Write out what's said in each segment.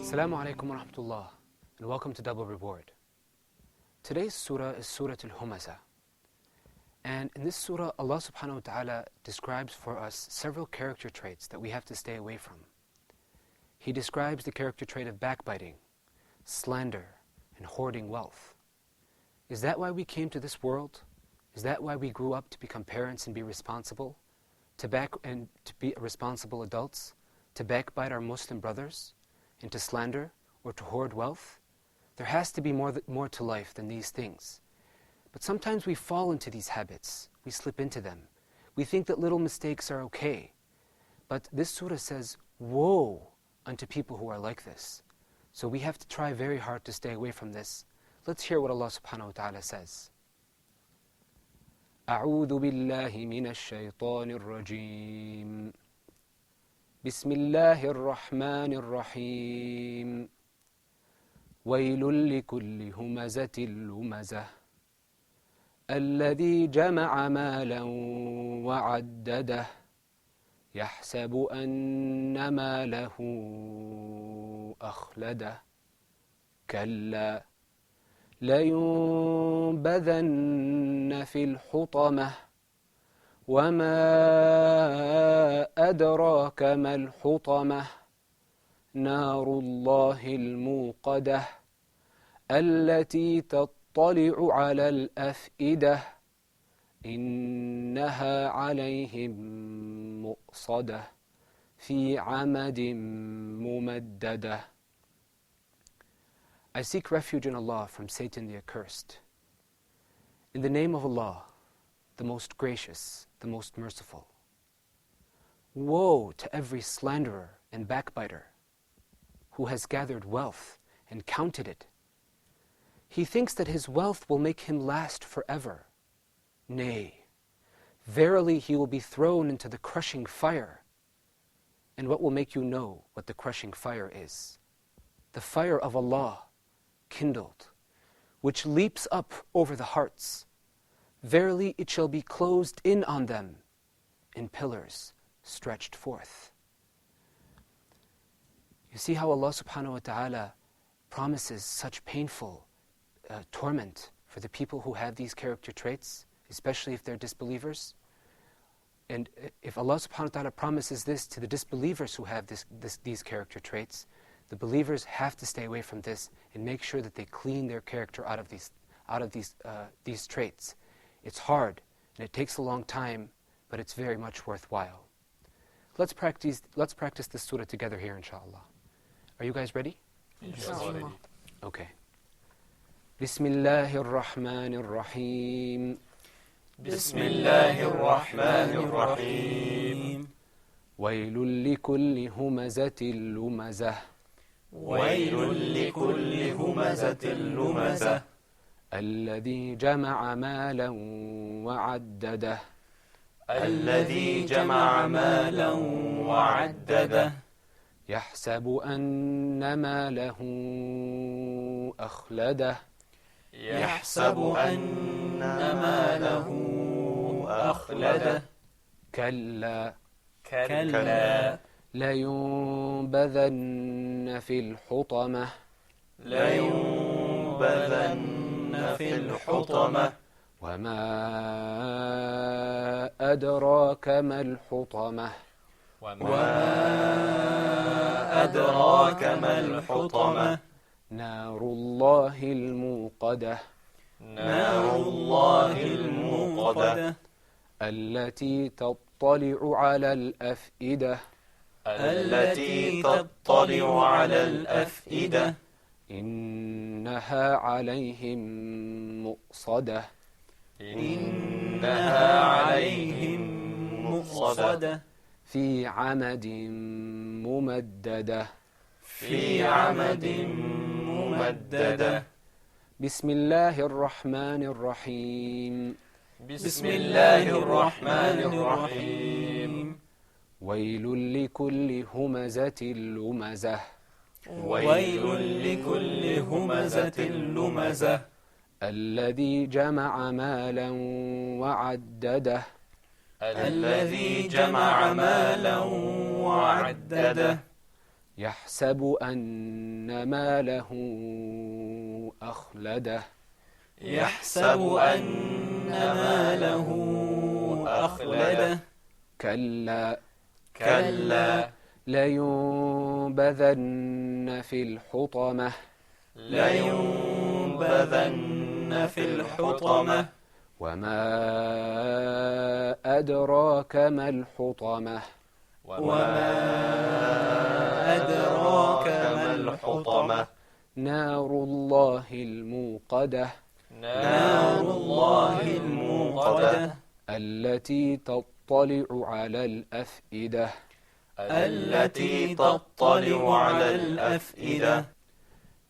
Assalamu alaikum wa rahmatullah, and welcome to Double Reward. Today's surah is Surah Al-Homazah. And in this surah, Allah subhanahu wa ta'ala describes for us several character traits that we have to stay away from. He describes the character trait of backbiting, slander, and hoarding wealth. Is that why we came to this world? Is that why we grew up to become parents and be responsible? To be responsible adults? To backbite our Muslim brothers? And to slander or to hoard wealth? There has to be more to life than these things. But sometimes we fall into these habits. We slip into them. We think that little mistakes are okay. But this surah says, woe unto people who are like this. So we have to try very hard to stay away from this. Let's hear what Allah subhanahu wa ta'ala says. أعوذ بالله من الشيطان الرجيم بسم الله الرحمن الرحيم ويل لكل همزة لمزة الذي جمع مالا وعدده يحسب أن ماله أخلده كلا لينبذن في الحطمة وما أدراك ما الحطمة نار الله الموقدة التي تطلع على الأفئدة إنها عليهم مؤصدة في عمد ممددة. I seek refuge in Allah from Satan the accursed. In the name of Allah, the most gracious, the most merciful. Woe to every slanderer and backbiter who has gathered wealth and counted it. He thinks that his wealth will make him last forever. Nay, verily he will be thrown into the crushing fire. And what will make you know what the crushing fire is? The fire of Allah, kindled, which leaps up over the hearts. Verily it shall be closed in on them in pillars stretched forth. You see how Allah subhanahu wa ta'ala promises such painful torment for the people who have these character traits, especially if they're disbelievers. And if Allah subhanahu wa ta'ala promises this to the disbelievers who have these character traits, the believers have to stay away from this and make sure that they clean their character out of these traits. It's hard and it takes a long time, but it's very much worthwhile. Let's practice this surah together here, inshallah. Are you guys ready? Inshallah. Okay. Bismillahir Rahmanir Rahim. Bismillahir Rahmanir Rahim. Waylul likulli humazatil lumazah. ويل لكل همزة لمزة الذي جمع مالا وعدده الذي جمع مالا وعدده يحسب أن ماله أخلده يحسب أن ماله أخلده كلا لينبذن في الحطمة لينبذن في الحطمة وما أدراك ما الحطمة وما أدراك ما الحطمة نار الله الموقدة نار الله الموقدة التي تطلع على الأفئدة التي تطلع على الأفئدة إنها عليهم مؤصدة إنها عليهم مؤصدة في عمد ممددة في عمد ممددة بسم الله الرحمن الرحيم بسم الله الرحمن الرحيم ويل لكل همزة لمزة ويل لكل همزة لمزة الذي جمع مالا وعدده الذي جمع مالا وعدده يحسب أن ماله أخلده يحسب أن ماله أخلده كلا كلا لينبذن في الحطمة لينبذن في الحطمة وما أدراك ما الحطمة وما أدراك ما الحطمة نار الله الموقدة نار الله الموقدة التي تطلع على الأفئدة التي تطلع على الأفئدة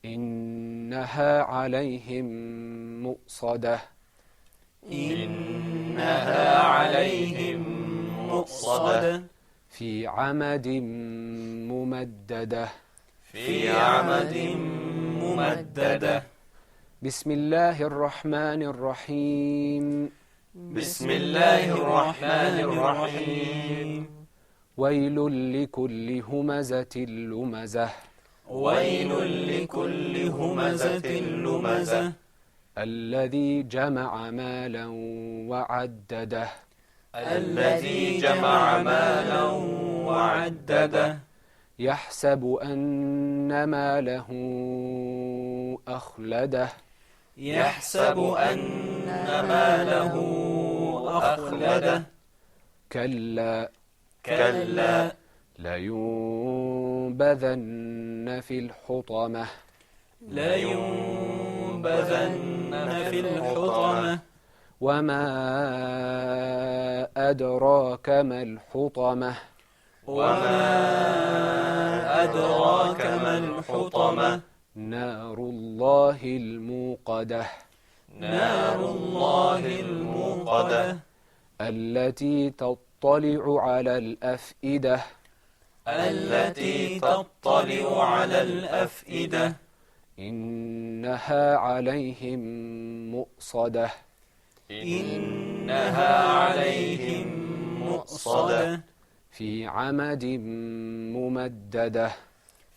إنها عليهم مؤصدة إنها عليهم مؤصدة في عمد ممددة في عمد ممددة بسم الله الرحمن الرحيم بسم الله الرحمن الرحيم ويل لكل همزة لمزة ويل لكل همزة لمزة الذي جمع مالا وعدده الذي جمع مالا وعدده يحسب أن ماله أخلده يحسب أن ماله أخلده كلا كلا لينبذن في الحطمة لينبذن في الحطمة وما أدراك ما الحطمة وما أدراك ما الحطمة نار الله الموقدة نار الله الموقدة التي تطلع على الأفئدة التي تطلع على الأفئدة إنها عليهم مؤصدة إنها عليهم مؤصدة في عمد ممددة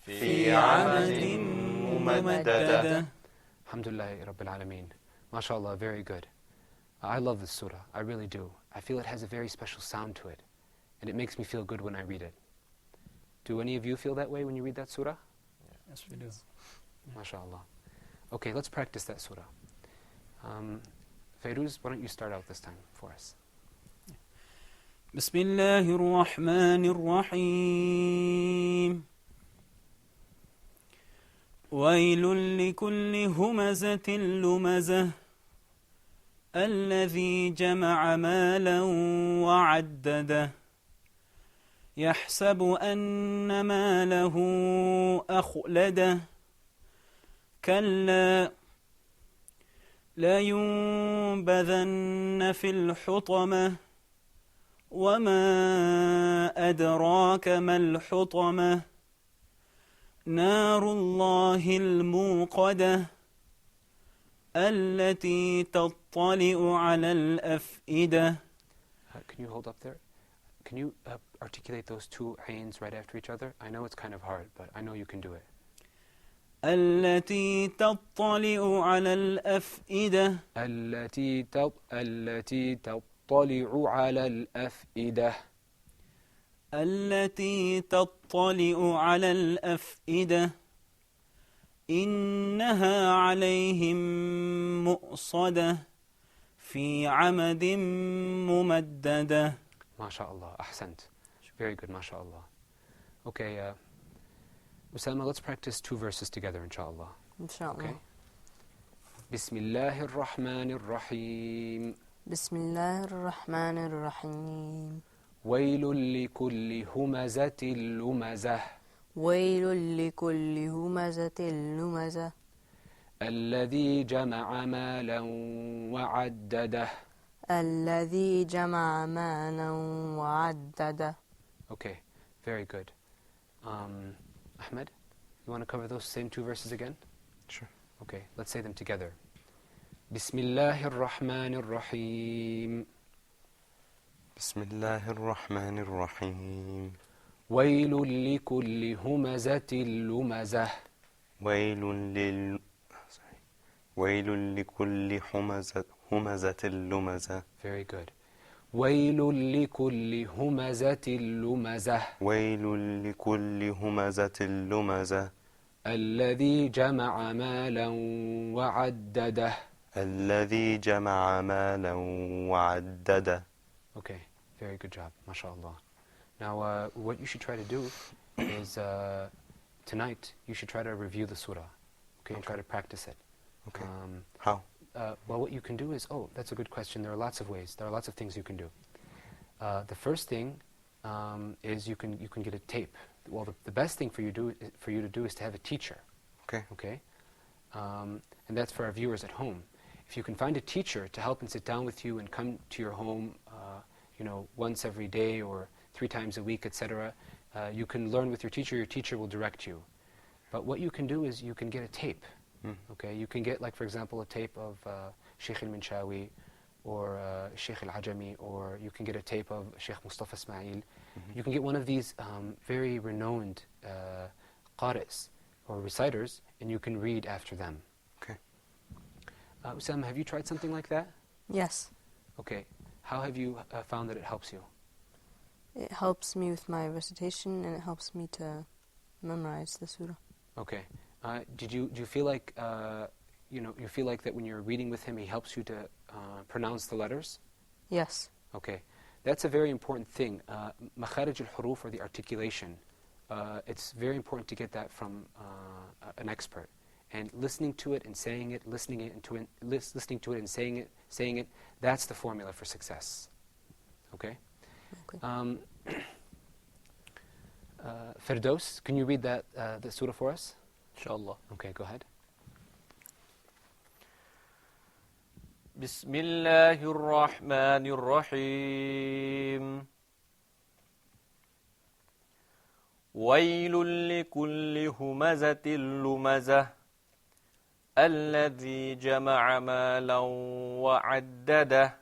في عمد ممددة Alhamdulillah Rabbil Alameen. MashaAllah, very good. I love this surah. I really do. I feel it has a very special sound to it. And it makes me feel good when I read it. Do any of you feel that way when you read that surah? Yes, we do. MashaAllah. Okay, let's practice that surah. Fairuz, why don't you start out this time for us? بسم الله الرحمن الرحيم ويل لكل همزة لمزة الذي جمع مالا وعدده يحسب أن ماله أخلده كلا لينبذن في الحطمة وما أدراك ما الحطمة نار الله الموقدة التي تطلع على الأفئدة. Can you hold up there? Can you articulate those two ains right after each other? I know it's kind of hard, but I know you can do it. التي تطلع على الأفئدة التي تطلع على الأفئدة التي تطلع على الأفئدة إنها عليهم مؤصدة في عمد ممددة. MashaAllah, ahsant. Very good, MashaAllah. Okay, Osama, let's practice 2 verses together, inshallah. Inshallah. Okay? Bismillahir Rahmanir Rahim. Bismillahir Rahmanir Rahim. ويل لكل همزة لمزة ويل لكل همزة لمزة الذي جمع مالا وعدده. الذي جمع مالا وعدده. Okay, very good. Ahmed, you want to cover those same 2 verses again? Sure. Okay, let's say them together. Bismillahir Rahmanir Rahim. بسم الله الرحمن الرحيم ويل لكل همزة لمزة. ويل لكل همزة لمزة. Very good. ويل لكل همزة لمزة. ويل لكل همزة لمزة. الذي جمع مالا وعدده. الذي جمع مالا وعدده. Okay, very good job, mashallah. Now, what you should try to do is tonight you should try to review the surah, okay, and try to practice it. Okay. How? Well, what you can do is, that's a good question. There are lots of ways. There are lots of things you can do. The first thing is you can get a tape. Well, the best thing for you to do is to have a teacher. Okay. Okay. And that's for our viewers at home. If you can find a teacher to help and sit down with you and come to your home, once every day or 3 times a week, etc., you can learn with your teacher. Your teacher will direct you. But what you can do is you can get a tape. Okay, you can get, like, for example, a tape of Sheikh al-Minshawi or Sheikh al-Ajami, or you can get a tape of Sheikh Mustafa Ismail. You can get one of these very renowned qaris or reciters, and you can read after them. Okay. Osama, have you tried something like that? Yes. Okay. How have you found that it helps you? It helps me with my recitation, and it helps me to memorize the surah. Okay. Do you feel like you feel like that when you're reading with him, he helps you to pronounce the letters? Yes. Okay, that's a very important thing. Makharij al-huruf, or the articulation. It's very important to get that from an expert. And listening to it and saying it, listening to it and saying it. That's the formula for success. Okay. Okay. Firdaus, can you read the surah for us? Inshallah. Okay, go ahead. بسم الله الرحمن الرحيم. ويل لكل همزة لمزة الذي جمع مالا وعدده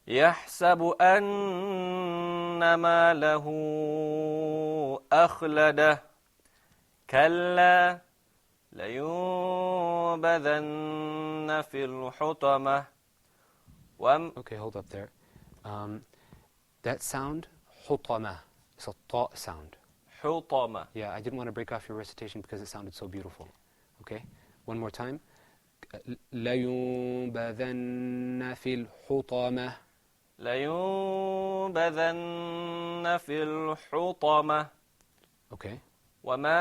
يحسب أن ماله أخلده كلا لينبذن في الحطمة. Okay, hold up there. That sound, حطمة, it's a ta sound. حطمة. Yeah, I didn't want to break off your recitation because it sounded so beautiful. Okay, one more time. لينبذن في الحطمة. لينبذن في الحطمة. Okay. وما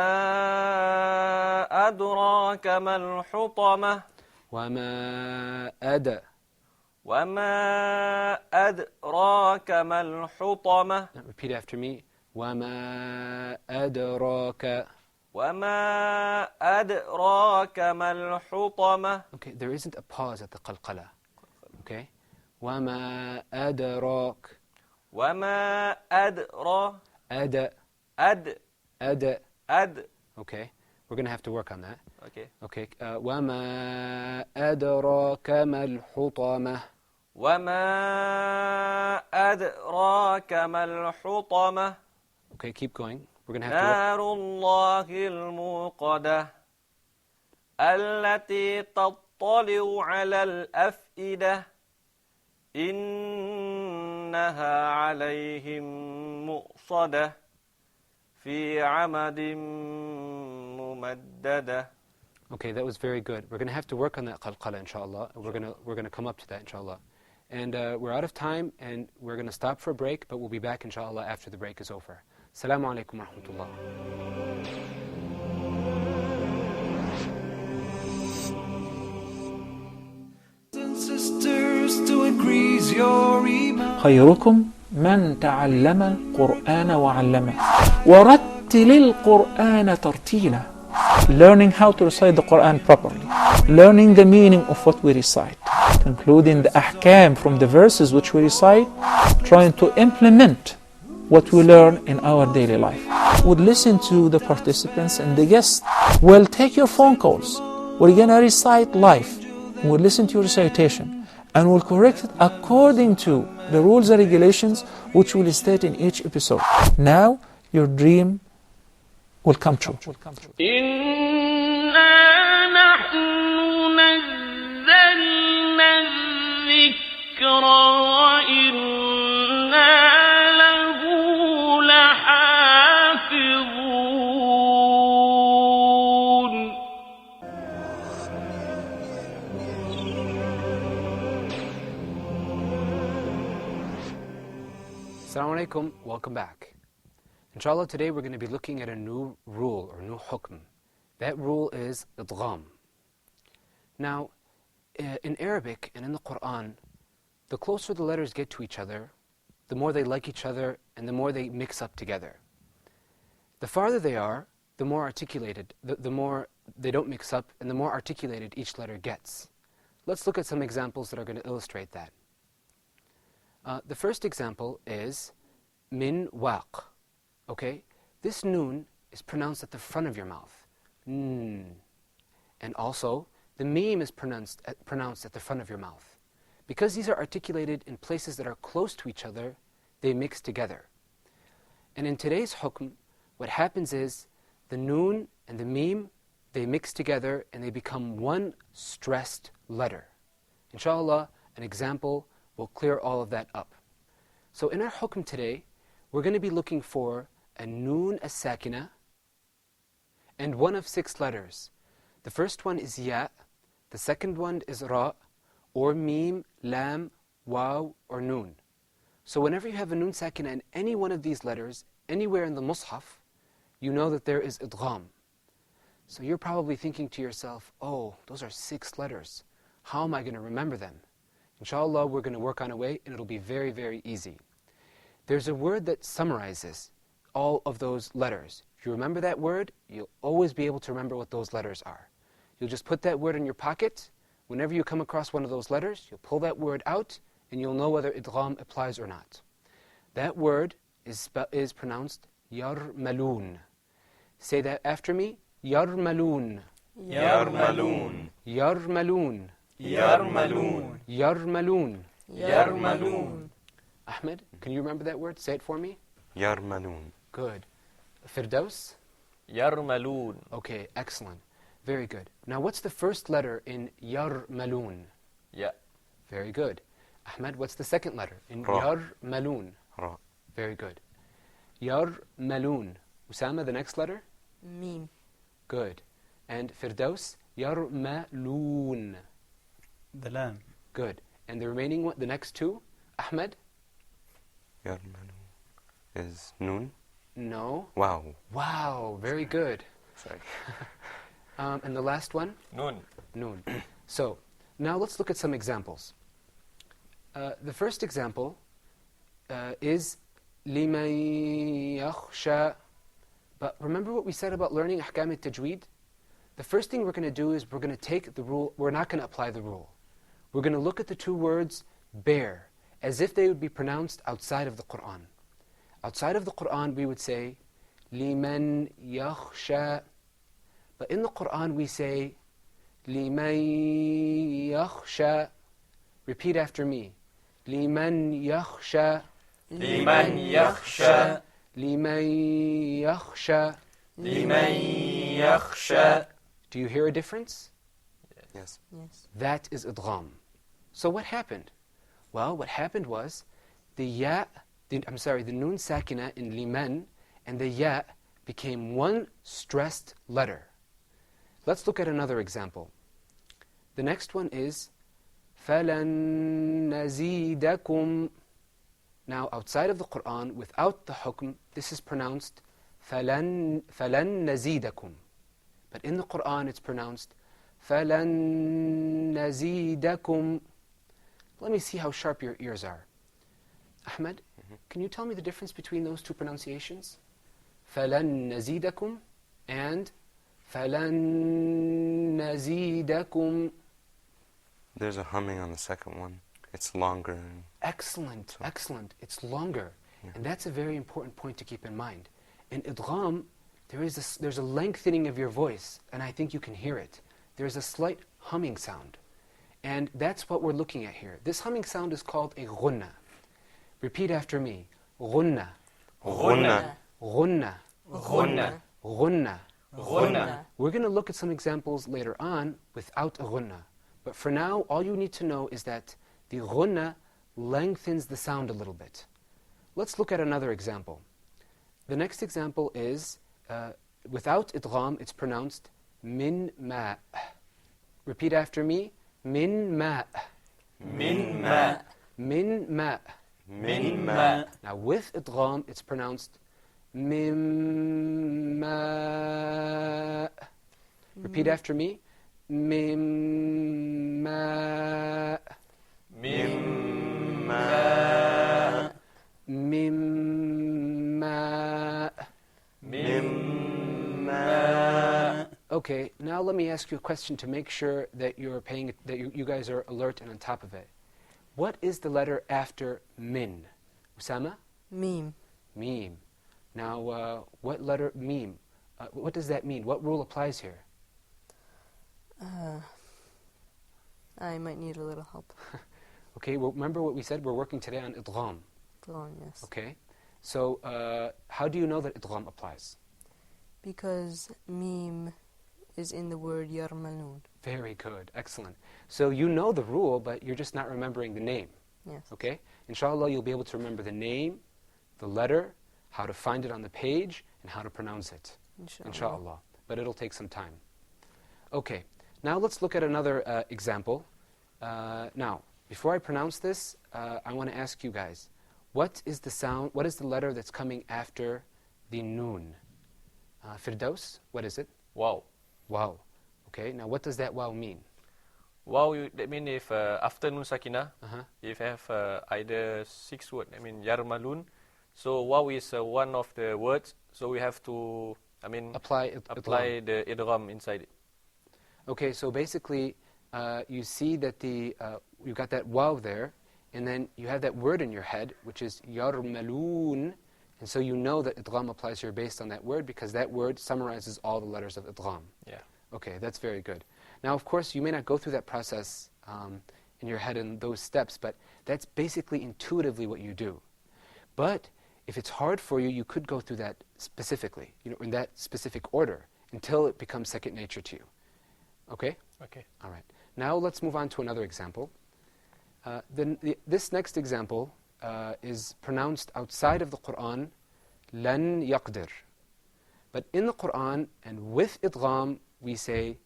أدراك ما الحطمة. وما أدراك ما الحطمة. Repeat after me. وما أدراك. وما أدراك ما الحطمة. Okay, there isn't a pause at the qalqala. Okay. وما أدراك. وما أدراك. Okay, we're going to have to work on that. Okay. وما أدراك ما الحطمة. وما أدراك ما الحطمة. Okay, keep going. We're going to have to نار الله الموقدة التي تطلع على الأفئدة إنها عليهم مؤصدة في عمد ممددة. Okay, that was very good. We're going to have to work on that qalqala, inshallah. We're going to come up to that, inshallah. And we're out of time, and we're going to stop for a break, but we'll be back, inshallah, after the break is over. Assalamu alaikum wa rahmatullah. خيركم من تعلم القرآن وعلمه ورتل القرآن ترتيلا. Learning how to recite the Qur'an properly, learning the meaning of what we recite, concluding the ahkam from the verses which we recite, trying to implement what we learn in our daily life. Would listen to the participants and the guests. We'll take your phone calls. We're going to recite live. We'll listen to your recitation and we'll correct it according to the rules and regulations which we'll state in each episode. Now, your dream will come true. إنا نحن نزلنا الذكر وإنا له لحافظون. Assalamu alaikum, welcome back. Inshallah, today we're going to be looking at a new rule or new hukm. That rule is idgham. Now, in Arabic and in the Qur'an, the closer the letters get to each other, the more they like each other and the more they mix up together. The farther they are, the more articulated, the more they don't mix up and the more articulated each letter gets. Let's look at some examples that are going to illustrate that. The first example is min waq. Okay? This noon is pronounced at the front of your mouth. And also, the mim is pronounced at the front of your mouth. Because these are articulated in places that are close to each other, they mix together. And in today's hukm, what happens is the noon and the mim, they mix together and they become one stressed letter. Inshallah, an example will clear all of that up. So in our hukm today, we're going to be looking for a noon as-sakina and one of 6 letters. The first one is ya, the second one is ra, or mim, lam, waw, or noon. So whenever you have a noon sakina in any one of these letters, anywhere in the mushaf, you know that there is idgham. So you're probably thinking to yourself, oh, those are 6 letters. How am I going to remember them? Inshallah, we're going to work on a way and it'll be very, very easy. There's a word that summarizes all of those letters. If you remember that word, you'll always be able to remember what those letters are. You'll just put that word in your pocket. Whenever you come across one of those letters, you'll pull that word out and you'll know whether idgham applies or not. That word is pronounced yarmaloon. Say that after me. Yarmaloon. Yarmaloon. Yarmaloon. Yarmaloon. Yarmaloon. Yarmaloon. Ahmed, can you remember that word? Say it for me. Yarmaloon. Good. Firdaus? Yarmaloon. Okay, excellent. Very good. Now what's the first letter in Yarmaloon? Ya. Very good. Ahmed, what's the second letter in Ra. Yarmaloon? Ra. Very good. Yarmaloon. Usama, the next letter? Mim. Good. And Firdaus? Yarmaloon. The lamb. Good. And the remaining one, the next 2? Ahmed? Yarmaloon is noon. No. Wow. Wow, very good. Sorry. And the last one? Noon. Noon. So, now let's look at some examples. The first example is liman yakhsha. But remember what we said about learning ahkam al-tajweed? The first thing we're going to do is we're going to take the rule, we're not going to apply the rule. We're going to look at the 2 words bare, as if they would be pronounced outside of the Qur'an. Outside of the Qur'an we would say liman yakhsha. But in the Qur'an we say liman yakhsha. Repeat after me. Liman yakhsha. Liman yakhsha. Liman yakhsha. Liman yakhsha. Do you hear a difference? Yes. Yes. That is idgham. So what happened? Well, what happened was the noon sakina in liman and the ya became one stressed letter. Let's look at another example. The next one is فَلَن نَزِيدَكُمْ. Now, outside of the Qur'an, without the hukm, this is pronounced فَلَن نَزِيدَكُمْ. But in the Qur'an, it's pronounced فَلَن نَزِيدَكُمْ. Let me see how sharp your ears are. Ahmed, can you tell me the difference between those 2 pronunciations? فَلَن نَزِيدَكُمْ and فَلَن نَزِيدَكُمْ. There's a humming on the second one. It's longer. Excellent, excellent. It's longer. Yeah. And that's a very important point to keep in mind. In idgham, there's a lengthening of your voice, and I think you can hear it. There's a slight humming sound. And that's what we're looking at here. This humming sound is called a ghunna. Repeat after me. Ghunna. Ghunna. غنة, غنة, غنة. غنة. We're going to look at some examples later on without a غنة. But for now, all you need to know is that the غنة lengthens the sound a little bit. Let's look at another example. The next example is, without idgham, it's pronounced min ma'. Repeat after me. Min ma'. من ماء. Min ma'. من ماء. Now with idgham, it's pronounced min ma'. Repeat after me. Min ma'. من ماء. Min ma'. من ماء. Okay, now let me ask you a question to make sure that you're paying, that you guys are alert and on top of it. What is the letter after min? Osama? Meme. Meme. Now, what letter meme? What does that mean? What rule applies here? I might need a little help. Okay, well, remember what we said? We're working today on idgham. Long, yes. Okay, so how do you know that idgham applies? Because meme is in the word yarmalun. Very good, excellent. So you know the rule, but you're just not remembering the name. Yes. Okay? Inshallah, you'll be able to remember the name, the letter, how to find it on the page, and how to pronounce it. Inshallah. But it'll take some time. Okay, now let's look at another example. Now, before I pronounce this, I want to ask you guys, what is the sound, what is the letter that's coming after the noon? Firdaus, what is it? Wow. Wow. Okay, now what does that wow mean? Wow, that means if after nun sakinah, Uh-huh. if you have either 6 words, I mean yarmalun. So wow is one of the words, so we have to, Apply the idgham inside it. Okay, so basically, you see that you got that wow there, and then you have that word in your head, which is yarmalun, and so you know that idgham applies here based on that word, because that word summarizes all the letters of idgham. Yeah. Okay, that's very good. Now, of course, you may not go through that process in your head in those steps, but that's basically intuitively what you do. But if it's hard for you, you could go through that specifically, in that specific order, until it becomes second nature to you. Okay? Okay. All right. Now let's move on to another example. This next example is pronounced outside of the Qur'an, lan yaqdir. But in the Qur'an and with idgham, we say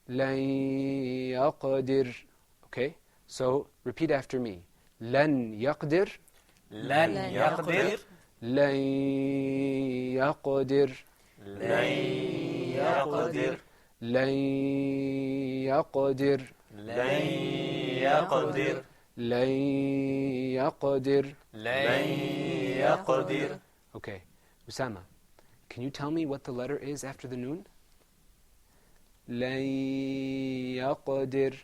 lan yaqdir. Okay? So repeat after me. Lan yaqdir. لن يقدر. lan yaqdir. لن يقدر. lan yaqdir. لن يقدر. lan yaqdir. لن يقدر. Okay. Osama, can you tell me what the letter is after the noon? lan yaqdir.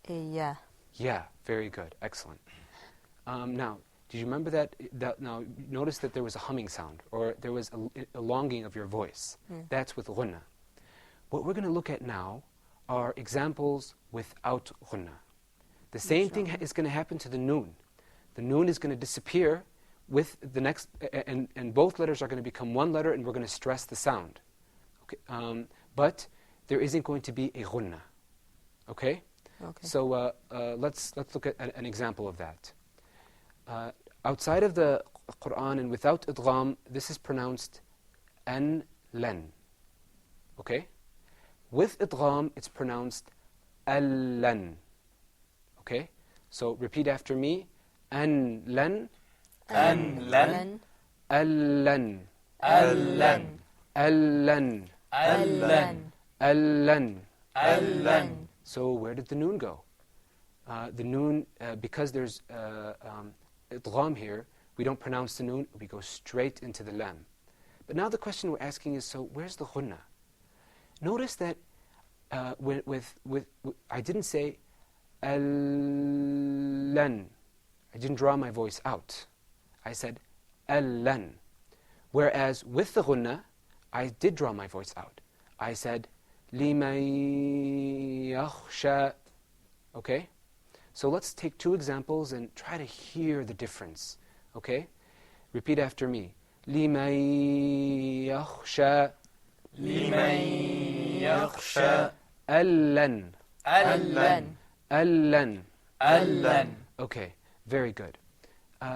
Yeah. Yeah, very good. Excellent. Now, did you remember that? Now, notice that there was a humming sound, or there was a longing of your voice. That's with ghunna. What we're going to look at now are examples without ghunna. The same thing is going to happen to the noon. The noon is going to disappear with the next, and both letters are going to become one letter, and we're going to stress the sound. Okay, but there isn't going to be a ghunna. Okay? Okay. So let's look at an example of that. Outside of the Qur'an and without idgham, this is pronounced an len. Okay? With idgham, it's pronounced al-lan. Okay? So repeat after me. An len. أن لن. Al-lan. ألن. Al-lan. ألن. Al-lan. ألن. So where did the noon go? The noon, because there's idgham here, we don't pronounce the noon, we go straight into the lam. But now the question we're asking is, so where's the ghunna? Notice that I didn't say al-lan. I didn't draw my voice out. I said al-lan. Whereas with the ghunna, I did draw my voice out. I said liman yakhsha. Okay? So let's take two examples and try to hear the difference. Okay? Repeat after me. لِمَن يَخْشَى لمن يخشى أَلَّن ألن أَلَّن ألن. Okay, very good.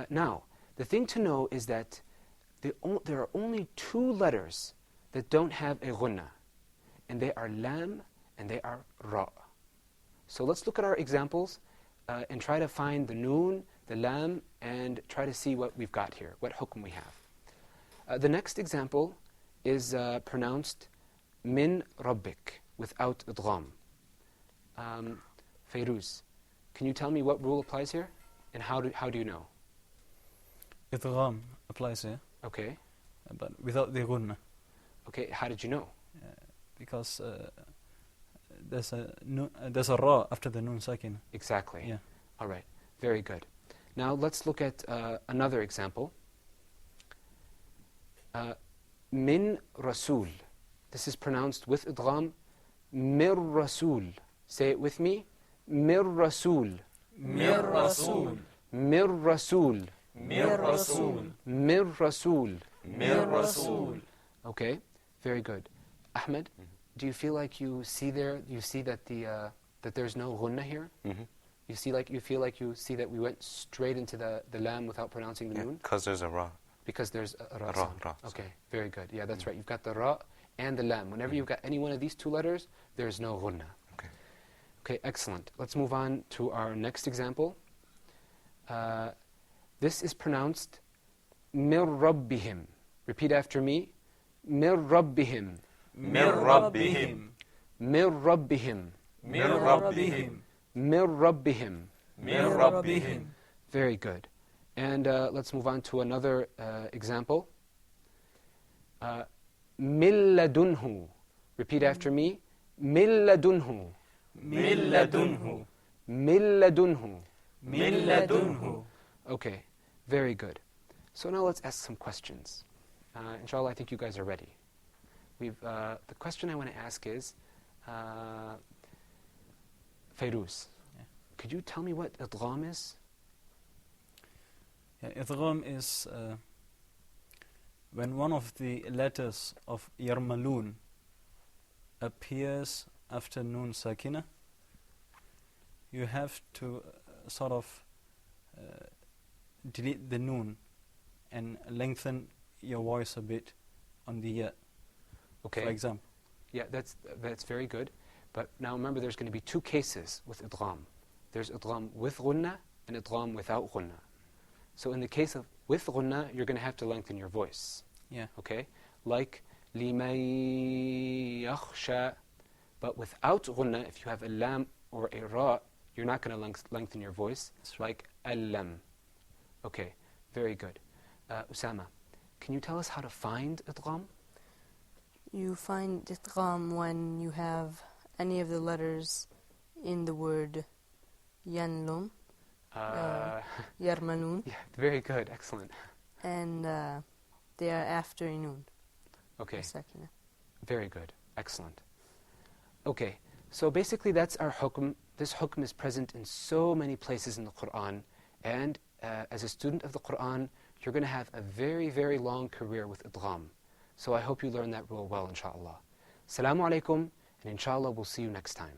Now, the thing to know is that there are only two letters that don't have a ghunnah, and they are lam and they are ra. So let's look at our examples and try to find the noon, the lam, and try to see what we've got here, what hukm we have. The next example is pronounced min rabbik without idgham. Fairuz, can you tell me what rule applies here, and how do you know? Idgham applies here, Okay. but without the gunna, Okay, how did you know? because there's a ra after the nun sakin. Exactly. Yeah. All right, very good. Now let's look at another example. Min rasul. This is pronounced with idgham. Mir rasul. Say it with me. Mir rasul. من رسول Mir rasul. من رسول Mir rasul. من رسول. Okay, very good. Ahmed, do you feel like you see that that there's no ghunnah here? Mm-hmm. You feel like you see that we went straight into the lam without pronouncing the Yeah, noon? because there's a ra. Because there's a ra. Ra, sound. ra, Okay, very good. Yeah, that's right. You've got the ra and the lam. Whenever you've got any one of these two letters, there's no ghunnah. Okay. Okay, excellent. Let's move on to our next example. This is pronounced mir rabbihim. Repeat after me. Mir rabbihim. من ربهم Mir rabbihim. من ربهم Mir rabbihim. من ربهم. Very good. And let's move on to another example. Min ladunhu. Repeat after me. Min ladunhu. من لدنه Min ladunhu. من لدنه. Okay, very good. So now let's ask some questions. Inshallah, I think you guys are ready. The question I want to ask is, Fairuz, Yeah. could you tell me what idgham is? Yeah, idgham is when one of the letters of yarmalun appears after nun sakina. You have to sort of delete the nun and lengthen your voice a bit on the ya, Okay. for example. Yeah, that's very good. But now remember, there's going to be two cases with idgham. There's idgham with ghunnah and idgham without ghunnah. So in the case of with ghunnah, you're going to have to lengthen your voice. Yeah. Okay? Like لِمَن يَخْشَى. But without ghunnah, if you have a lam or a ra, you're not going to lengthen your voice. That's right. Like al-lam. Okay, very good. Osama, can you tell us how to find idgham? You find idgham when you have any of the letters in the word yanlum, yarmalun, Yeah, very good, excellent. and they are after a nun. Okay, Sakina. very good, excellent. Okay, so basically that's our hukm. This hukm is present in so many places in the Qur'an, and as a student of the Qur'an, you're going to have a very, very long career with idgham. So I hope you learn that rule well, inshallah. Assalamu alaikum, and inshallah we'll see you next time.